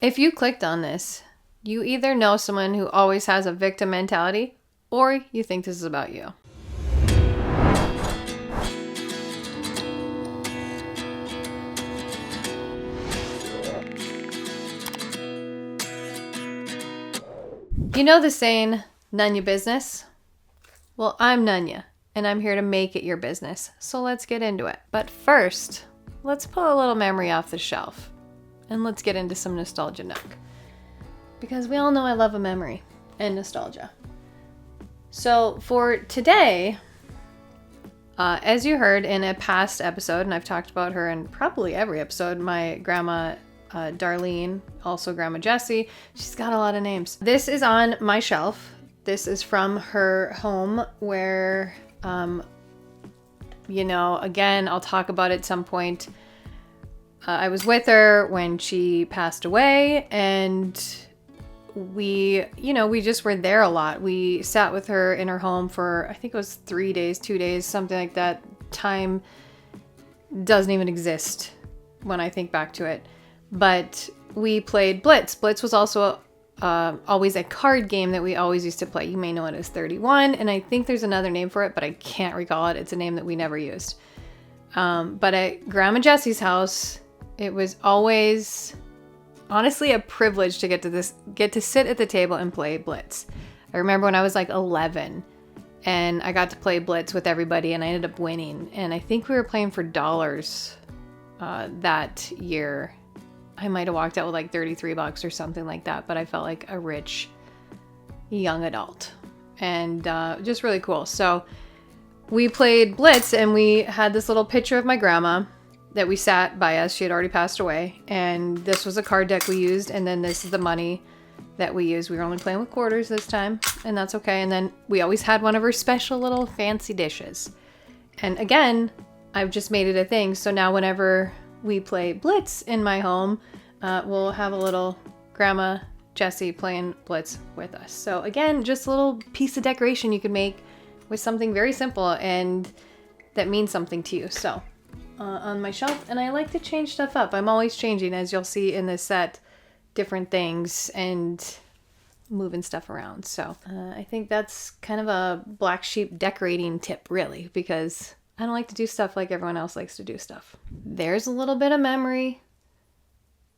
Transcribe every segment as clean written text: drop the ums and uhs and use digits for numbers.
If you clicked on this, you either know someone who always has a victim mentality, or you think this is about you. You know the saying, Nunya business? Well, I'm Nunya, and I'm here to make it your business, so let's get into it. But first, let's pull a little memory off the shelf, and let's get into some nostalgia nook. Because we all know I love a memory and nostalgia. So for today, as you heard in a past episode, and I've talked about her in probably every episode, my grandma Darlene, also Grandma Jessie. She's got a lot of names. This is on my shelf. This is from her home where, again, I'll talk about it at some point. I was with her when she passed away, and we just were there a lot. We sat with her in her home for, I think it was 3 days, 2 days, something like that. Time doesn't even exist when I think back to it. But we played Blitz. Blitz was also always a card game that we always used to play. You may know it as 31, and I think there's another name for it, but I can't recall it. It's a name that we never used. But at Grandma Jessie's house, it was always honestly a privilege to get to sit at the table and play Blitz. I remember when I was like 11, and I got to play Blitz with everybody, and I ended up winning. And I think we were playing for dollars that year. I might have walked out with like $33 or something like that, but I felt like a rich young adult, and just really cool. So we played Blitz, and we had this little picture of my grandma that we sat by us. She had already passed away, and this was a card deck we used, and then this is the money that we used. We were only playing with quarters this time, and that's okay. And then we always had one of her special little fancy dishes. And again, I've just made it a thing. So now whenever we play Blitz in my home, we'll have a little Grandma Jessie playing Blitz with us. So again, just a little piece of decoration you can make with something very simple and that means something to you. So on my shelf, and I like to change stuff up. I'm always changing, as you'll see in this set, different things and moving stuff around. So I think that's kind of a black sheep decorating tip, really, because I don't like to do stuff like everyone else likes to do stuff. There's a little bit of memory.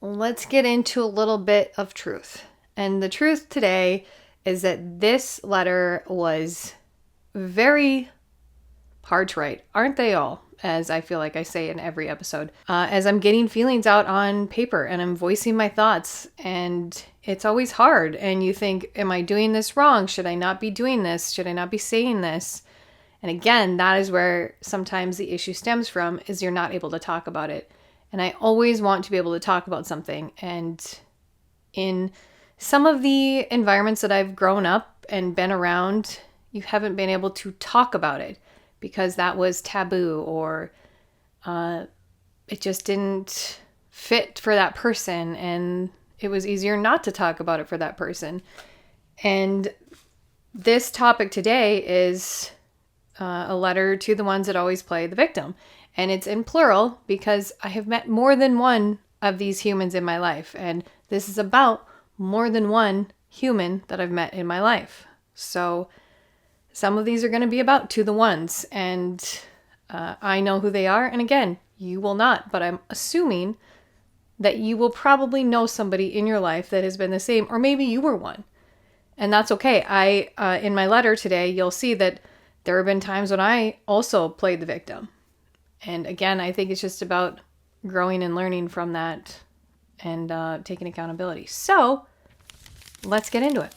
Let's get into a little bit of truth. And the truth today is that this letter was very hard to write. Aren't they all? As I feel like I say in every episode. As I'm getting feelings out on paper and I'm voicing my thoughts, and it's always hard. And you think, am I doing this wrong? Should I not be doing this? Should I not be saying this? And again, that is where sometimes the issue stems from, is you're not able to talk about it. And I always want to be able to talk about something. And in some of the environments that I've grown up and been around, you haven't been able to talk about it because that was taboo, or it just didn't fit for that person. And it was easier not to talk about it for that person. And this topic today is a letter to the ones that always play the victim. And it's in plural because I have met more than one of these humans in my life. And this is about more than one human that I've met in my life. So some of these are going to be about to the ones. And I know who they are. And again, you will not. But I'm assuming that you will probably know somebody in your life that has been the same. Or maybe you were one. And that's okay. In my letter today, you'll see that there have been times when I also played the victim. And again, I think it's just about growing and learning from that and taking accountability. So let's get into it.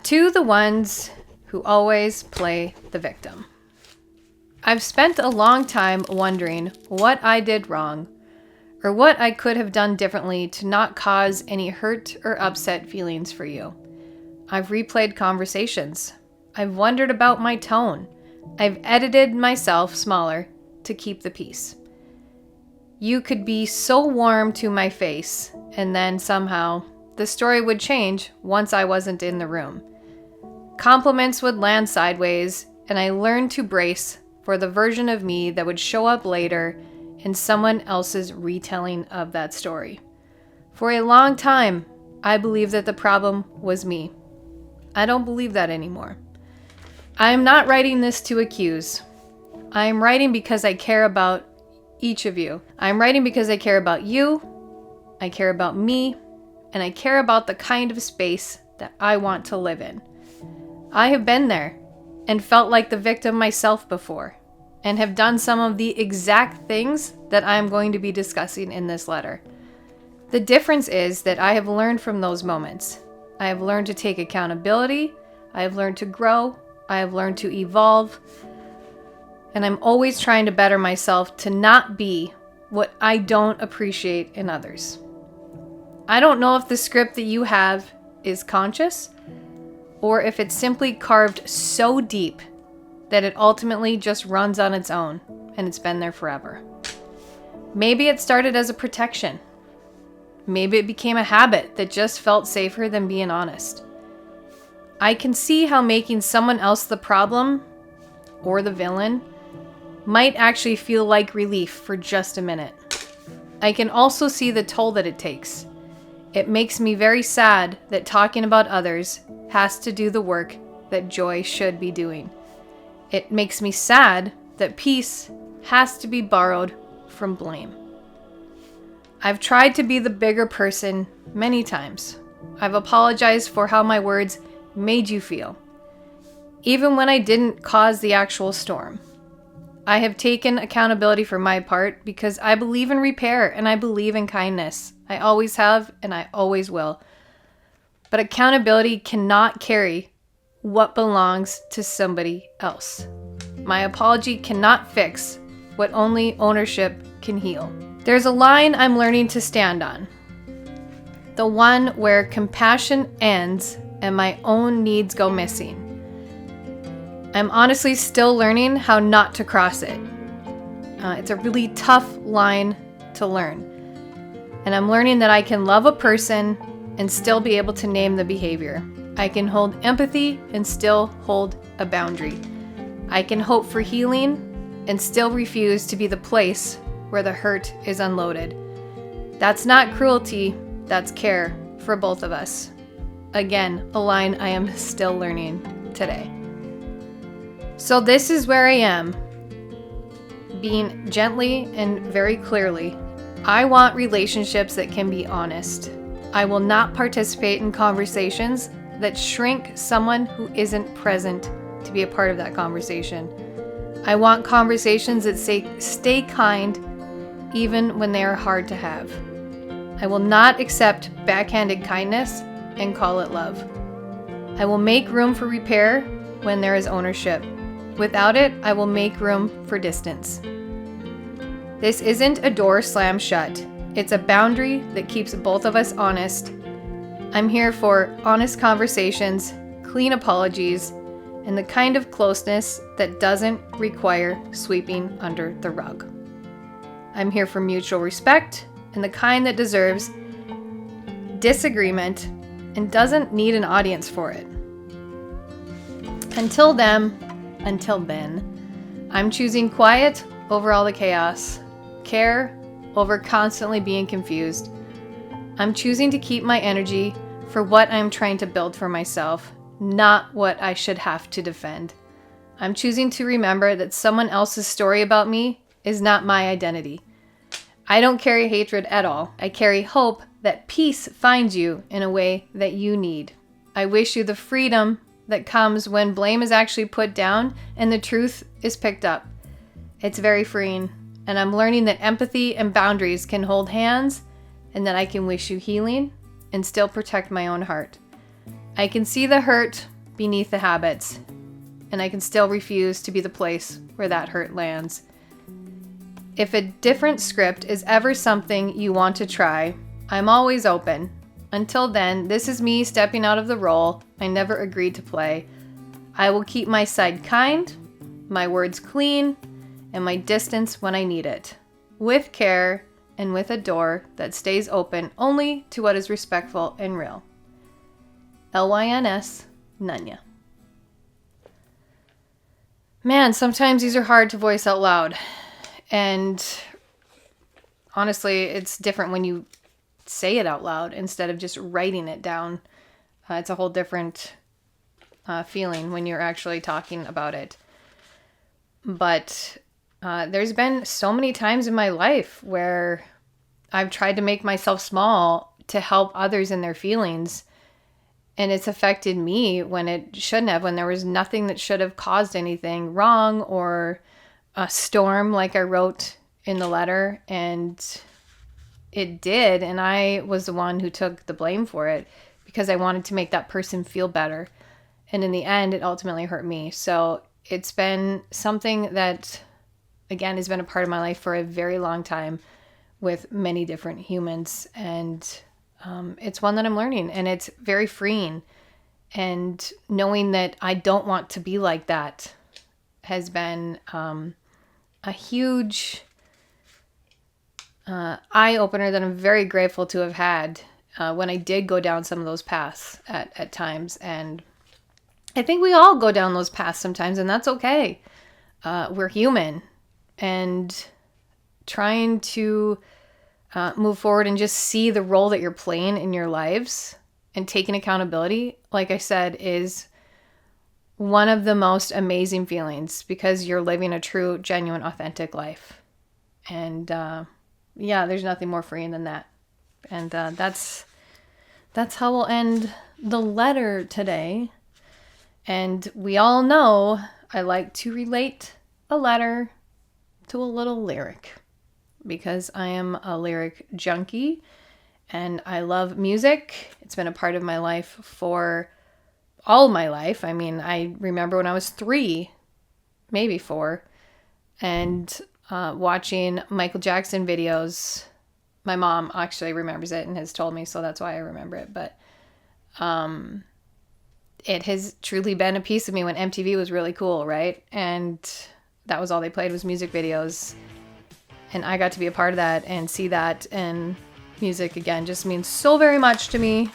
To the ones who always play the victim. I've spent a long time wondering what I did wrong, or what I could have done differently to not cause any hurt or upset feelings for you. I've replayed conversations. I've wondered about my tone. I've edited myself smaller to keep the peace. You could be so warm to my face, and then somehow the story would change once I wasn't in the room. Compliments would land sideways, and I learned to brace for the version of me that would show up later in someone else's retelling of that story. For a long time, I believed that the problem was me. I don't believe that anymore. I am not writing this to accuse. I am writing because I care about each of you. I am writing because I care about you, I care about me, and I care about the kind of space that I want to live in. I have been there and felt like the victim myself before, and have done some of the exact things that I am going to be discussing in this letter. The difference is that I have learned from those moments. I have learned to take accountability, I have learned to grow, I have learned to evolve, and I'm always trying to better myself to not be what I don't appreciate in others. I don't know if the script that you have is conscious, or if it's simply carved so deep that it ultimately just runs on its own and it's been there forever. Maybe it started as a protection. Maybe it became a habit that just felt safer than being honest. I can see how making someone else the problem or the villain might actually feel like relief for just a minute. I can also see the toll that it takes. It makes me very sad that talking about others has to do the work that joy should be doing. It makes me sad that peace has to be borrowed from blame. I've tried to be the bigger person many times. I've apologized for how my words made you feel, even when I didn't cause the actual storm. I have taken accountability for my part because I believe in repair and I believe in kindness. I always have and I always will. But accountability cannot carry what belongs to somebody else. My apology cannot fix what only ownership can heal. There's a line I'm learning to stand on. The one where compassion ends and my own needs go missing. I'm honestly still learning how not to cross it. It's a really tough line to learn. And I'm learning that I can love a person and still be able to name the behavior. I can hold empathy and still hold a boundary. I can hope for healing and still refuse to be the place where the hurt is unloaded. That's not cruelty, that's care for both of us. Again, a line I am still learning today. So this is where I am, being gently and very clearly. I want relationships that can be honest. I will not participate in conversations that shrink someone who isn't present to be a part of that conversation. I want conversations that say, stay kind even when they are hard to have. I will not accept backhanded kindness and call it love. I will make room for repair when there is ownership. Without it, I will make room for distance. This isn't a door slammed shut. It's a boundary that keeps both of us honest. I'm here for honest conversations, clean apologies, and the kind of closeness that doesn't require sweeping under the rug. I'm here for mutual respect and the kind that deserves disagreement and doesn't need an audience for it. Until then, I'm choosing quiet over all the chaos, care over constantly being confused. I'm choosing to keep my energy for what I'm trying to build for myself, not what I should have to defend. I'm choosing to remember that someone else's story about me is not my identity. I don't carry hatred at all. I carry hope that peace finds you in a way that you need. I wish you the freedom that comes when blame is actually put down and the truth is picked up. It's very freeing, and I'm learning that empathy and boundaries can hold hands and that I can wish you healing and still protect my own heart. I can see the hurt beneath the habits, and I can still refuse to be the place where that hurt lands. If a different script is ever something you want to try, I'm always open. Until then, this is me stepping out of the role I never agreed to play. I will keep my side kind, my words clean, and my distance when I need it, with care and with a door that stays open only to what is respectful and real. LYNS, Nunya. Man, sometimes these are hard to voice out loud. And honestly, it's different when you say it out loud instead of just writing it down. It's a whole different feeling when you're actually talking about it. But there's been so many times in my life where I've tried to make myself small to help others in their feelings. And it's affected me when it shouldn't have, when there was nothing that should have caused anything wrong, or a storm like I wrote in the letter. And it did. And I was the one who took the blame for it because I wanted to make that person feel better. And in the end, it ultimately hurt me. So it's been something that, again, has been a part of my life for a very long time with many different humans. And it's one that I'm learning, and it's very freeing. And knowing that I don't want to be like that has been a huge eye-opener that I'm very grateful to have had when I did go down some of those paths at times. And I think we all go down those paths sometimes, and that's okay. We're human, and trying to move forward and just see the role that you're playing in your lives and taking accountability, like I said, is one of the most amazing feelings, because you're living a true, genuine, authentic life. And yeah, there's nothing more freeing than that. And that's how we'll end the letter today. And we all know I like to relate a letter to a little lyric, because I am a lyric junkie and I love music. It's been a part of my life for all my life. I mean, I remember when I was 3, maybe 4, and watching Michael Jackson videos. My mom actually remembers it and has told me, so that's why I remember it. But it has truly been a piece of me when MTV was really cool, right? And that was all they played was music videos. And I got to be a part of that and see that. And music, again, just means so very much to me.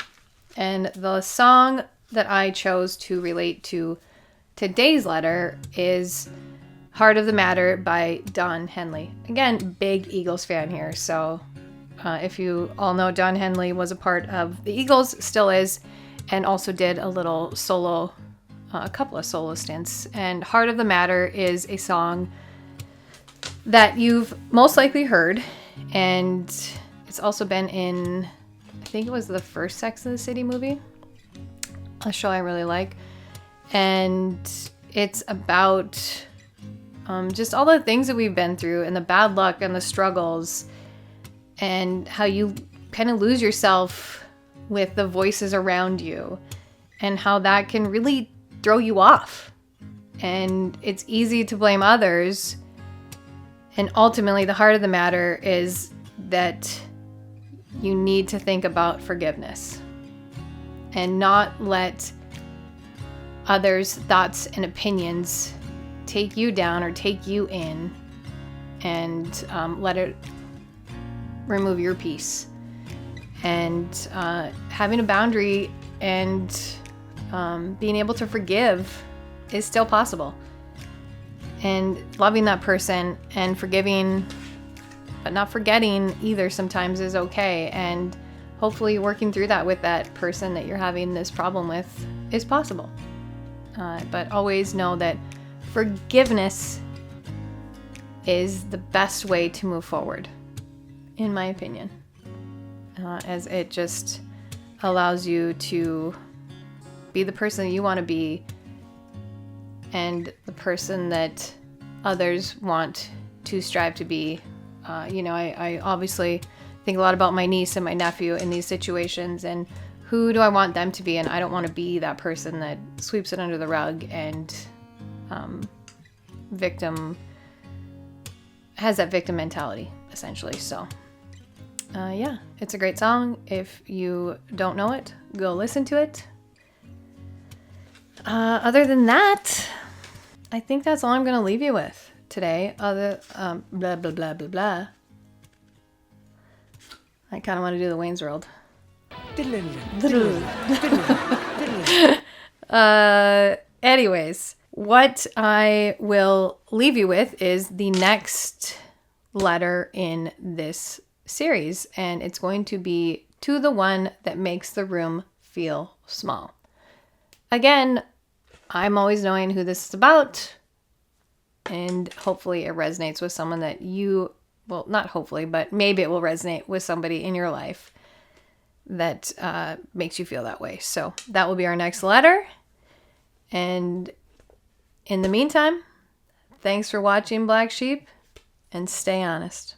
And the song that I chose to relate to today's letter is Heart of the Matter by Don Henley. Again, big Eagles fan here. So if you all know, Don Henley was a part of the Eagles, still is, and also did a little solo, a couple of solo stints. And Heart of the Matter is a song that you've most likely heard, and it's also been in, I think it was the first Sex and the City movie, a show I really like. And it's about just all the things that we've been through, and the bad luck and the struggles, and how you kind of lose yourself with the voices around you, and how that can really throw you off. And it's easy to blame others. And ultimately, the heart of the matter is that you need to think about forgiveness and not let others' thoughts and opinions take you down or take you in, and let it remove your peace. And having a boundary and being able to forgive is still possible. And loving that person and forgiving, but not forgetting either, sometimes is okay. And hopefully working through that with that person that you're having this problem with is possible. But always know that forgiveness is the best way to move forward, in my opinion, as it just allows you to be the person that you want to be, and the person that others want to strive to be. I obviously think a lot about my niece and my nephew in these situations, and who do I want them to be, and I don't want to be that person that sweeps it under the rug and has that victim mentality, essentially. So yeah, it's a great song. If you don't know it, go listen to it. Other than that, I think that's all I'm going to leave you with today. Blah, blah, blah, blah, blah. I kind of want to do the Wayne's World. Anyways, what I will leave you with is the next letter in this series, and it's going to be to the one that makes the room feel small. Again, I'm always knowing who this is about, and hopefully it resonates with someone that you, well, not hopefully, but maybe it will resonate with somebody in your life that makes you feel that way. So that will be our next letter. And in the meantime, thanks for watching, Black Sheep, and stay honest.